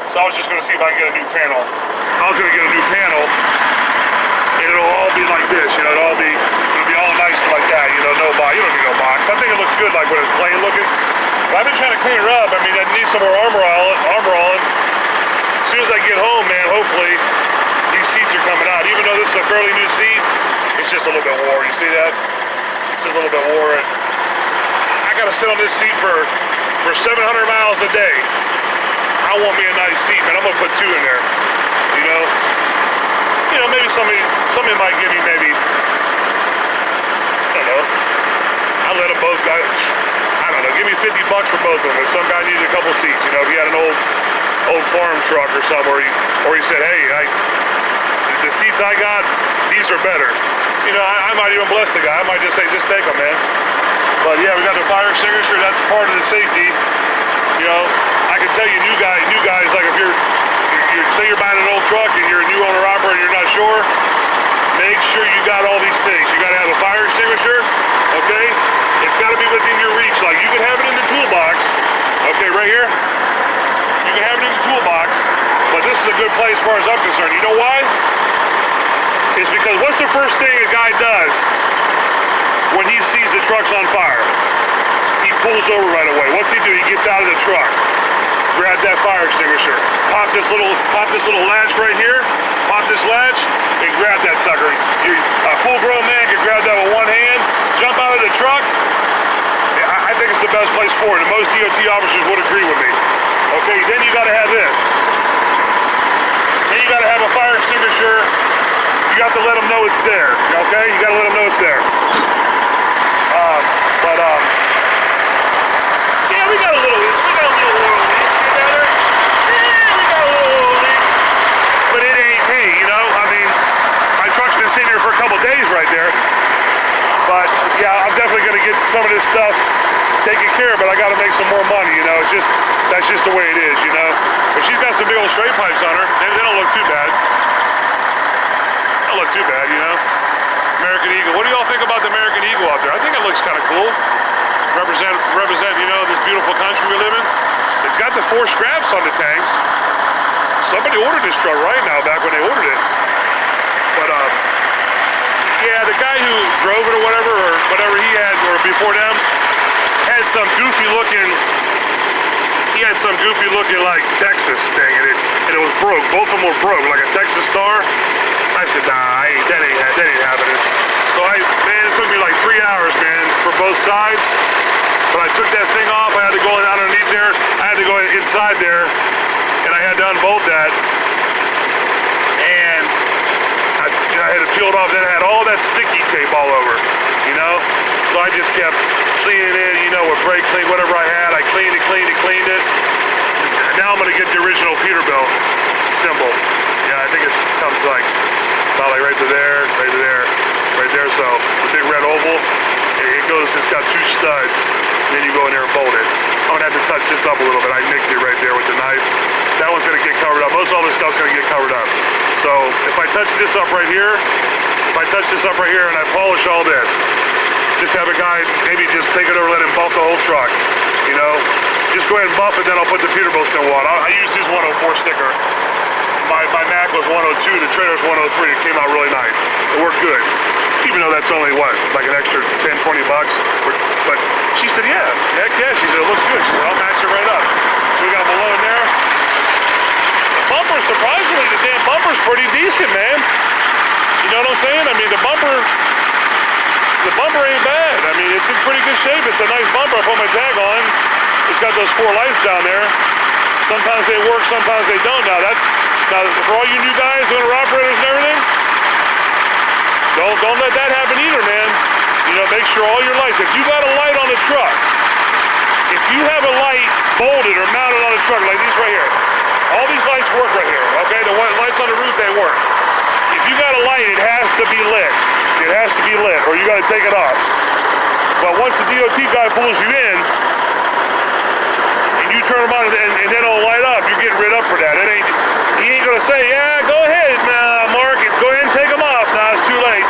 So I was just gonna see if I can get a new panel. I was gonna get a new panel, and it'll all be like this. You know, it'll be all nice and like that. You know, no box. You don't need no box. I think it looks good like when it's plain looking. But I've been trying to clean her up. I mean, I need some more armor on. As soon as I get home, man, hopefully these seats are coming out. Even though this is a fairly new seat, it's just a little bit worn. You see that? It's just a little bit worn. I gotta sit on this seat for 700 miles a day. I want me a nice seat, man. I'm gonna put 2 in there. You know, maybe somebody might give me maybe. I don't know. I'll let them both guys. I don't know. Give me $50 for both of them. If some guy needed a couple seats, you know, if he had an old farm truck or something, or he said, hey, the seats I got, these are better. You know, I might even bless the guy. I might just say, just take them, man. But yeah, we got the fire extinguisher. That's part of the safety. You know, I can tell you, new guys, like if you're say you're buying an old truck and you're a new owner operator and you're not sure, make sure you got all these things. You got to have a fire extinguisher, okay? It's got to be within your reach. Like you can have it in the toolbox, okay, right here. You can have it in the toolbox, but this is a good place as far as I'm concerned. You know why? It's because what's the first thing a guy does when he sees the truck's on fire? He pulls over right away. What's he do? He gets out of the truck, grab that fire extinguisher, pop this little latch right here, pop this latch, and grab that sucker. A full-grown man can grab that with one hand, jump out of the truck. I think it's the best place for it, and most DOT officers would agree with me. Okay, then you got to have this. Then you got to have a fire extinguisher. You got to let them know it's there. Okay, you got to let them know it's there. Yeah, we got a little oil leak. See that there? Yeah, we got a little oil leak. But it ain't, hey, you know, I mean, my truck's been sitting here for a couple days right there. But yeah, I'm definitely gonna get some of this stuff taken care of, but I gotta make some more money, you know. That's just the way it is, you know. But she's got some big old straight pipes on her. They don't look too bad. They don't look too bad, you know. American Eagle. What do y'all think about the American Eagle out there? I think it looks kind of cool. Represent, you know, this beautiful country we live in. It's got the 4 straps on the tanks. Somebody ordered this truck right now back when they ordered it. But yeah, the guy who drove it or whatever he had, or before them, had some goofy looking like Texas thing, and it was broke. Both of them were broke, like a Texas Star. I said, nah, that ain't happening. So man, it took me like 3 hours, man, for both sides. But I took that thing off. I had to go underneath there. I had to go inside there, and I had to unbolt that. And I had to peel it off. Then I had all that sticky tape all over, you know. So I just kept cleaning it, you know, with brake clean, whatever I had. I cleaned it. Now I'm gonna get the original Peterbilt symbol. Yeah, I think it comes like about like right to there. right there. So the big red oval, it's got 2 studs. Then you go in there and bolt it. I'm gonna have to touch this up a little bit. I nicked it right there with the knife. That one's gonna get covered up. Most all this stuff's gonna get covered up. So if I touch this up right here, and I polish all this, just have a guy maybe just take it over, let him buff the whole truck. You know, just go ahead and buff it, then I'll put the Peterbilt symbol on. I used his 104 sticker. My Mac was 102, the trailer's 103. It came out really nice. It worked good. Even though that's only, what, like an extra 10, 20 bucks? But she said, yeah, heck yeah. She said, it looks good. She said, I'll match it right up. So we got below in there. The bumper, surprisingly, the damn bumper's pretty decent, man. You know what I'm saying? I mean, the bumper ain't bad. I mean, it's in pretty good shape. It's a nice bumper. I put my tag on. It's got those 4 lights down there. Sometimes they work, sometimes they don't. Now for all you new guys, owner operators and everything, don't let that happen either, man. You know, make sure all your lights, if you got a light on the truck, if you have a light bolted or mounted on the truck, like these right here, all these lights work right here, okay? The lights on the roof, they work. If you got a light, it has to be lit. It has to be lit, or you got to take it off. But once the DOT guy pulls you in, and you turn them on and they don't light up, you're getting rid up for that. He ain't gonna say, yeah, go ahead, Mark, go ahead and take them off. Nah, it's too late.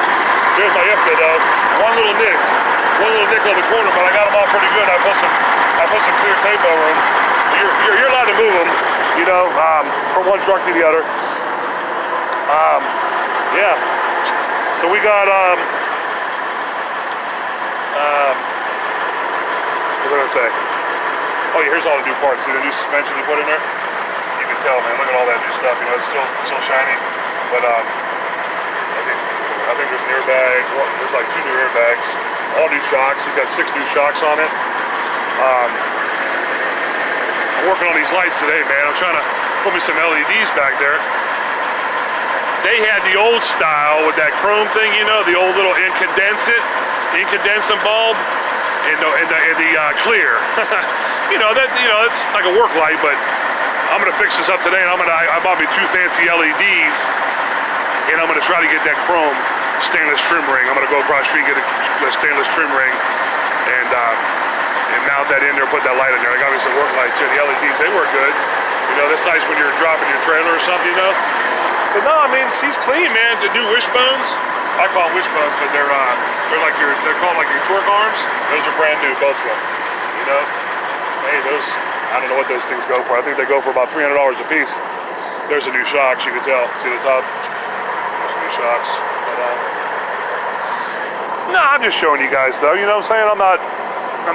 There's my IFTA though. One little nick on the corner, but I got them all pretty good. I put some clear tape over them. You're allowed to move them, you know, from one truck to the other. Yeah. So we got what did I say? Oh yeah, here's all the new parts. See the new suspension they put in there? You can tell, man. Look at all that new stuff. You know, it's still shiny, but I think there's an airbag. Well, there's like 2 new airbags. All new shocks. He's got 6 new shocks on it. I'm working on these lights today, man. I'm trying to put me some LEDs back there. They had the old style with that chrome thing, you know, the old little incandescent bulb, and the clear. It's like a work light, but I'm gonna fix this up today, and I bought me 2 fancy LEDs, and I'm gonna try to get that chrome stainless trim ring. I'm gonna go across the street and get a stainless trim ring, and mount that in there, put that light in there. I got me some work lights here. The LEDs, they work good. You know, that's nice when you're dropping your trailer or something, you know. But no, I mean, she's clean, man. The new wishbones, I call them wishbones, but they're called like your torque arms. Those are brand new, both of them. You know, hey, those, I don't know what those things go for. I think they go for about $300 a piece. There's a new shocks, you can tell. See the top? There's some new shocks. But, no, I'm just showing you guys, though. You know what I'm saying? I'm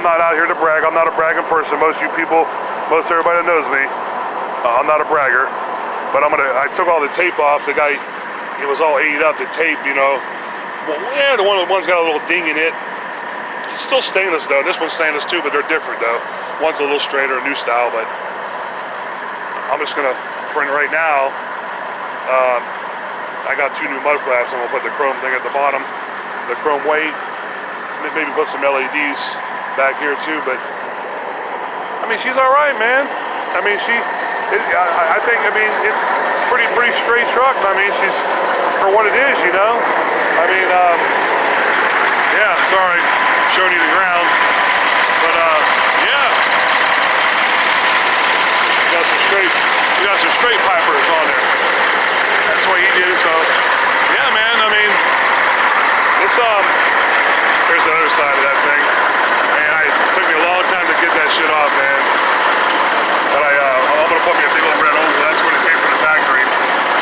not out here to brag. I'm not a bragging person. Most everybody that knows me, I'm not a bragger. But I took all the tape off. The guy, it was all ate up, the tape, you know. Well, yeah, the one's got a little ding in it. It's still stainless though. This one's stainless too, but they're different though. One's a little straighter, a new style, but I'm just gonna print right now. I got 2 new mud flaps. I'm gonna put the chrome thing at the bottom, the chrome weight, maybe put some LEDs back here too, but I mean, she's all right, man. I mean, I think it's pretty straight truck. I mean, she's, for what it is, you know. I mean, yeah, sorry, showing you the ground, but yeah, you got some straight pipers on there. That's the way he did it. So yeah, man. I mean, it's there's the other side of that thing. Man, it took me a long time to get that shit off, man. But I'm gonna put me a big old red oval. That's when it came from the factory.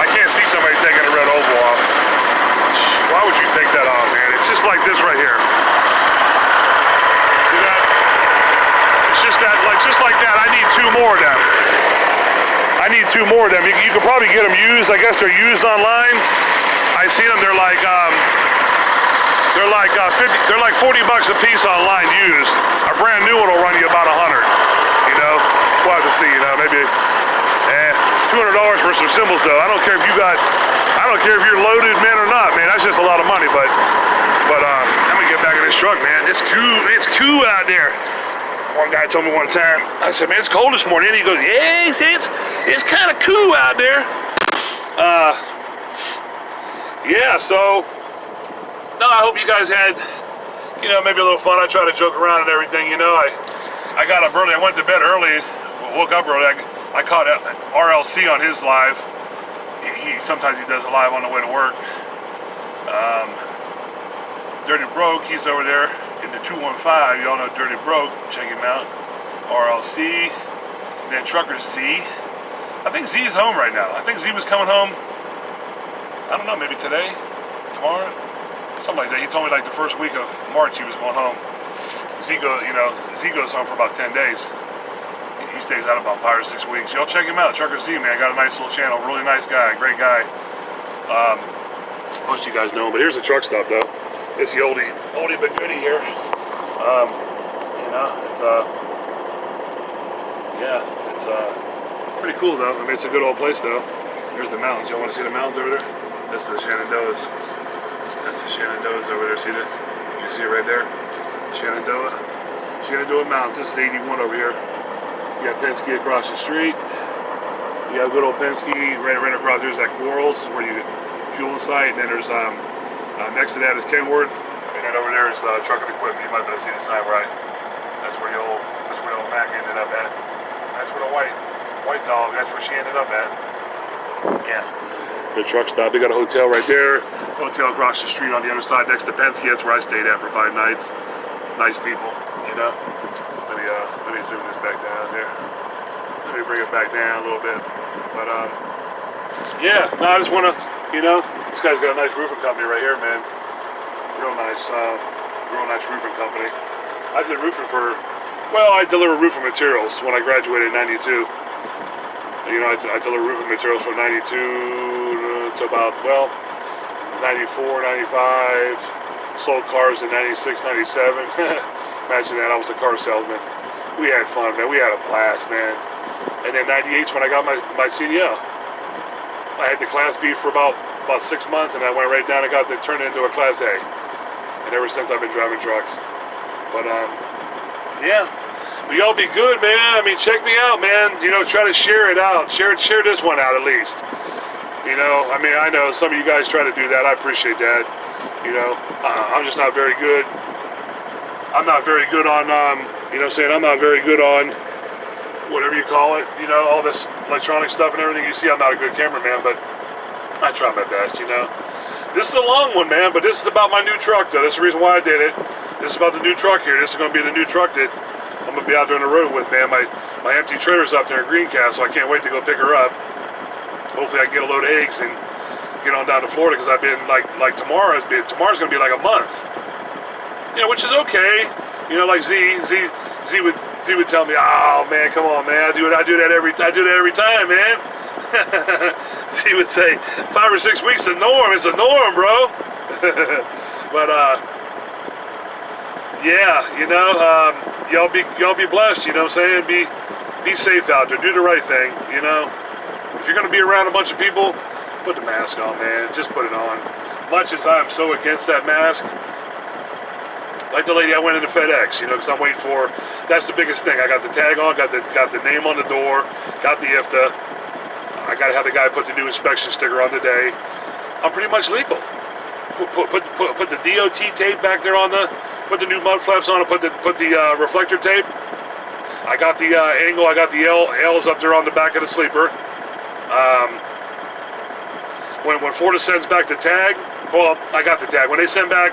I can't see somebody taking a red oval off. Why would you take that off, man? It's just like this right here. See that? It's just that, just like that. I need 2 more of them. I need 2 more of them. You could probably get them used. I guess they're used online. I see them. They're like 40 bucks a piece online used. A brand new one will run you about 100. You know, we'll have to see. You know, maybe $200 for some symbols though. I don't care if you're loaded, man, or not, man. That's just a lot of money. But let me get back in this truck, man. It's cool. It's cool out there. One guy told me one time. I said, man, it's cold this morning. And he goes, yeah, it's kind of cool out there. Yeah. So no, I hope you guys had, you know, maybe a little fun. I try to joke around and everything, you know. I got up early. I went to bed early, woke up early. I caught RLC on his live. Sometimes he does a live on the way to work. Dirty Broke, he's over there in the 215. Y'all know Dirty Broke. Check him out. RLC. And then Trucker Z. I think Z's home right now. I think Z was coming home, I don't know, maybe today, tomorrow, something like that. He told me like the first week of March he was going home. Z goes home for about 10 days. He stays out about 5 or 6 weeks. Y'all check him out, Trucker Z, man. Got a nice little channel, really nice guy, great guy. Most of you guys know him, but here's the truck stop though. It's the oldie but goodie here. You know, it's pretty cool though. I mean, it's a good old place though. Here's the mountains. Y'all want to see the mountains over there? That's the Shenandoahs. That's the Shenandoahs over there. See that? You can see it right there. Shenandoah Mountains. This is 81 over here. You got Penske across the street. You got good old Penske right across. There's that Quarles where you fuel site, and then there's next to that is Kenworth, and then over there is Trucking Equipment. You might be able to see the sign right. That's where the old Mac ended up at. That's where the white dog. That's where she ended up at. Yeah. The truck stop. They got a hotel right there. Hotel across the street on the other side next to Penske. That's where I stayed at for 5 nights. Nice people, you know. Let me zoom this back down there. Let me bring it back down a little bit. But yeah. No, I just want to, you know, this guy's got a nice roofing company right here, man. Real nice roofing company. I did roofing for, well, I deliver roofing materials when I graduated in '92. You know, I deliver roofing materials from '92 to about, well, '94, '95. Sold cars in '96, '97. Imagine that, I was a car salesman. We had fun, man. We had a blast, man. And then '98's when I got my CDL. I had the Class B for about 6 months, and I went right down and turned it into a Class A. And ever since I've been driving truck. But yeah. But y'all be good, man. I mean, check me out, man. You know, try to share it out. Share this one out at least. You know, I mean, I know some of you guys try to do that. I appreciate that. You know, I'm just not very good. I'm not very good on, you know what I'm saying? I'm not very good on whatever you call it. You know, all this electronic stuff and everything you see. I'm not a good cameraman, but I try my best, you know. This is a long one, man, but this is about my new truck, though. That's the reason why I did it. This is about the new truck here. This is going to be the new truck that I'm going to be out there on the road with, man. My empty trailer's up there in Greencastle. I can't wait to go pick her up. Hopefully I can get a load of eggs and get on down to Florida, because I've been, like tomorrow's going to be like a month. You know, which is okay. You know, like Z would tell me, oh, man, come on, man. I do that every time, man. Z would say, 5 or 6 weeks is the norm. It's the norm, bro. But, yeah, you know, y'all be blessed, you know what I'm saying? Be safe out there. Do the right thing, you know? If you're going to be around a bunch of people, put the mask on, man. Just put it on. Much as I'm so against that mask, like the lady I went into FedEx, you know, because I'm waiting for, that's the biggest thing. I got the tag on, got the name on the door, got the IFTA. I got to have the guy put the new inspection sticker on today. I'm pretty much legal. Put the DOT tape back there on put the new mud flaps on, and put the reflector tape. I got the angle, I got the L's up there on the back of the sleeper. When Florida sends back the tag, well, I got the tag. When they send back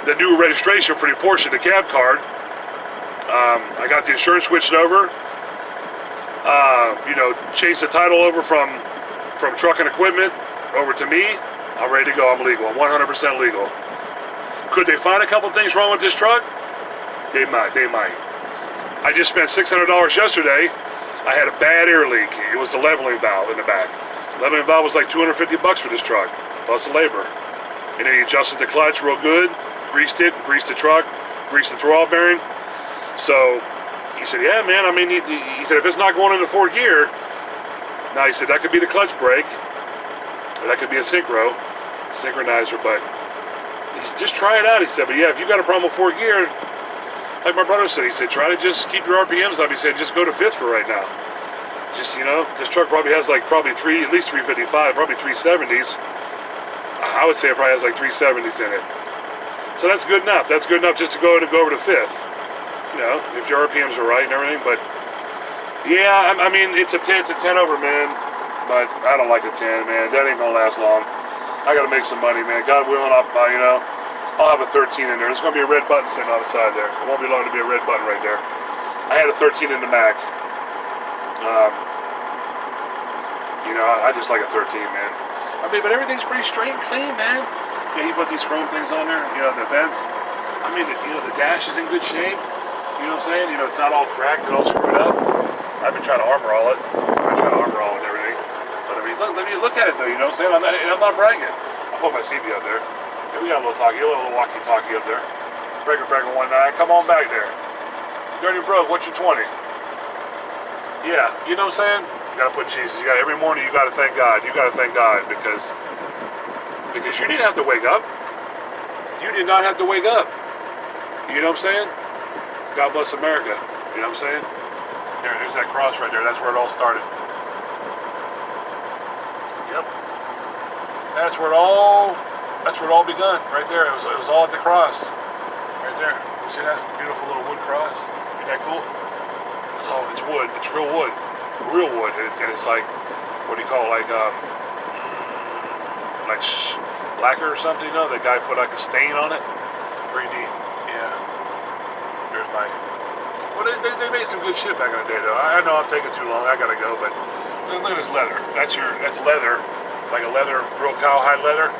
the new registration for the Porsche, the cab card, I got the insurance switched over. You know, changed the title over from Trucking Equipment over to me. I'm ready to go. I'm legal. I'm 100% legal. Could they find a couple things wrong with this truck? They might. I just spent $600 yesterday. I had a bad air leak. It was the leveling valve in the back. Leveling valve was like $250 for this truck, plus the labor. And then he adjusted the clutch real good, greased it, greased the truck, greased the throw bearing. So he said, yeah, man, I mean, he said, if it's not going into 4th gear, now he said, that could be the clutch brake, or that could be a synchronizer, but he said, just try it out, he said. But yeah, if you got a problem with 4th gear, like my brother said, he said, try to just keep your RPMs up. He said, just go to 5th for right now. Just, you know, this truck probably has like at least 355, probably 370s. I would say it probably has like 370s in it. So that's good enough. That's good enough just to go over to fifth. You know, if your RPMs are right and everything. But yeah, I mean, it's a 10 over, man. But I don't like a 10, man. That ain't gonna last long. I gotta make some money, man. God willing, you know, I'll have a 13 in there. There's gonna be a red button sitting on the side there. It won't be long to be a red button right there. I had a 13 in the Mac. You know, I just like a 13, man. I mean, but everything's pretty straight and clean, man. Yeah, you put these chrome things on there, you know, the vents. I mean, you know, the dash is in good shape. You know what I'm saying? You know, it's not all cracked and all screwed up. I've been trying to armor all it. And everything. But I mean, look at it though, you know what I'm saying? I'm not bragging. I'll put my CB up there. Yeah, we got a little walkie-talkie up there. Breaker 19, come on back there. Dirty bro, what's your 20? Yeah, you know what I'm saying? You gotta put Jesus. You got every morning. You gotta thank God. You gotta thank God because you didn't have to wake up. You did not have to wake up. You know what I'm saying? God bless America. You know what I'm saying? There's that cross right there. That's where it all started. Yep. That's where it all begun. Right there. It was all at the cross. Right there. You see that beautiful little wood cross? Isn't that cool? It's wood. It's real wood. Real wood. And it's like, what do you call it? Like lacquer or something, you know? The guy put like a stain on it. Pretty neat. Yeah. There's my... Well, they made some good shit back in the day, though. I know I'm taking too long. I gotta go, but look at this leather. That's leather. Like a leather, real cowhide leather.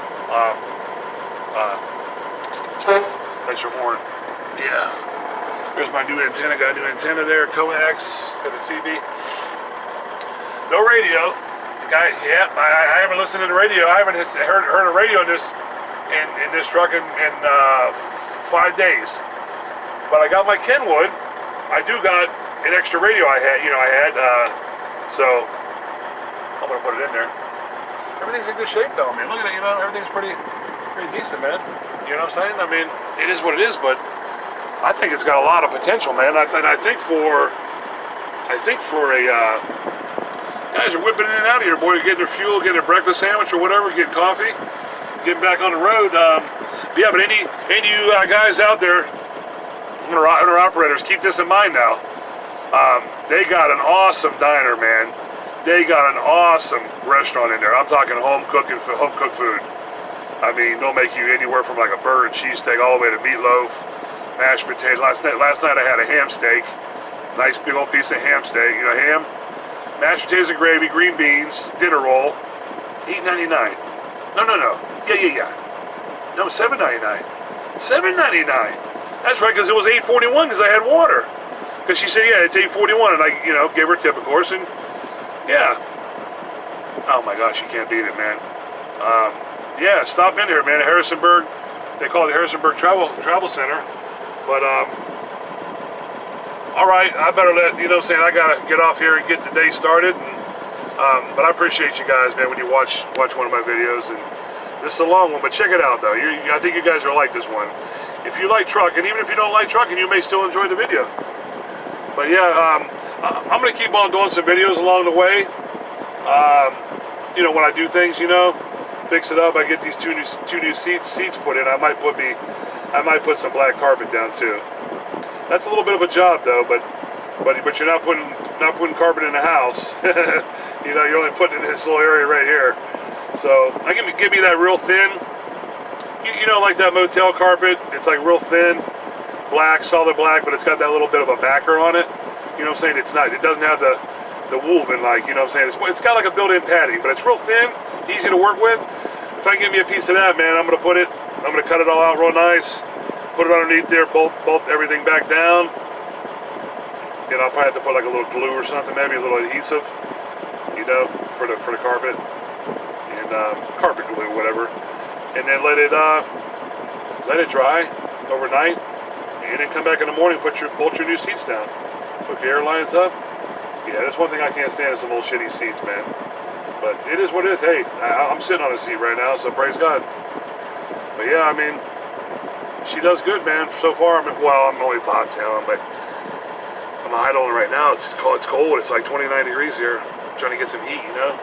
That's your horn. Yeah. There's my new antenna. Got a new antenna there. Coax. Got the CB. No radio. Guy, yeah. I haven't listened to the radio. I haven't heard a radio in this truck in 5 days. But I got my Kenwood. I do got an extra radio I had. So I'm gonna put it in there. Everything's in good shape though, man. Look at it. You know, everything's pretty decent, man. You know what I'm saying? I mean, it is what it is, but I think it's got a lot of potential, man. I think for a guys are whipping in and out of here, boy, getting their fuel, getting a breakfast sandwich or whatever, getting coffee, getting back on the road. Yeah, but any of you guys out there, owner operators, keep this in mind now. They got an awesome diner, man. They got an awesome restaurant in there. I'm talking home cooked food. I mean, they'll make you anywhere from like a burger and cheesesteak all the way to meatloaf, mashed potatoes. Last night I had a ham steak. Nice big old piece of ham steak. You know, ham, mashed potatoes and gravy, green beans, dinner roll, $8.99. No. Yeah. No, $7.99. $7.99. That's right, because it was $8.41 because I had water. Because she said, yeah, it's $8.41, and I, you know, gave her a tip, of course, and yeah. Oh my gosh, you can't beat it, man. Yeah, stop in here, man. Harrisonburg, they call it the Harrisonburg Travel Center. But all right, I better you know what I'm saying, I gotta get off here and get the day started. And, but I appreciate you guys, man, when you watch one of my videos. And this is a long one, but check it out though. I think you guys will like this one. If you like trucking, even if you don't like trucking, you may still enjoy the video. But yeah, I'm gonna keep on doing some videos along the way. You know, when I do things, you know, fix it up. I get these two new seats put in. I might put some black carpet down too. That's a little bit of a job though, but you're not putting carpet in the house. You know, you're only putting it in this little area right here. So I give me that real thin. You know, like that motel carpet. It's like real thin, black, solid black, but it's got that little bit of a backer on it. You know what I'm saying? It doesn't have the woven, like, you know what I'm saying? It's got like a built-in padding, but it's real thin, easy to work with. If I can get me a piece of that, man, I'm gonna cut it all out real nice, put it underneath there, bolt everything back down. And I'll probably have to put like a little glue or something, maybe a little adhesive, you know, for the carpet, and carpet glue, whatever. And then let it dry overnight, and then come back in the morning, bolt your new seats down, hook the air lines up. Yeah, that's one thing I can't stand is some old shitty seats, man. But it is what it is. Hey, I'm sitting on a seat right now, so praise God. But yeah, I mean, she does good, man. So far, I'm only bobtailing, but I'm idling right now. It's cold. It's like 29 degrees here. I'm trying to get some heat, you know.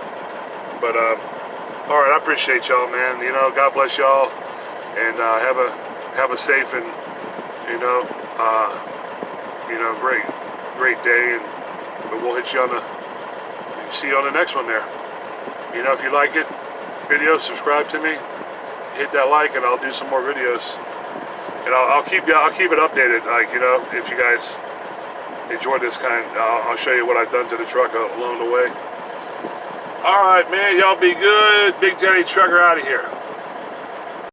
But all right, I appreciate y'all, man. You know, God bless y'all, and have have a safe and, great day, and we'll hit you on see you on the next one there. If you like it, video, subscribe to me, hit that like, and I'll do some more videos. And I'll keep it updated. If you guys enjoy this I'll show you what I've done to the truck along the way. All right, man, y'all be good. Big Daddy Trucker out of here.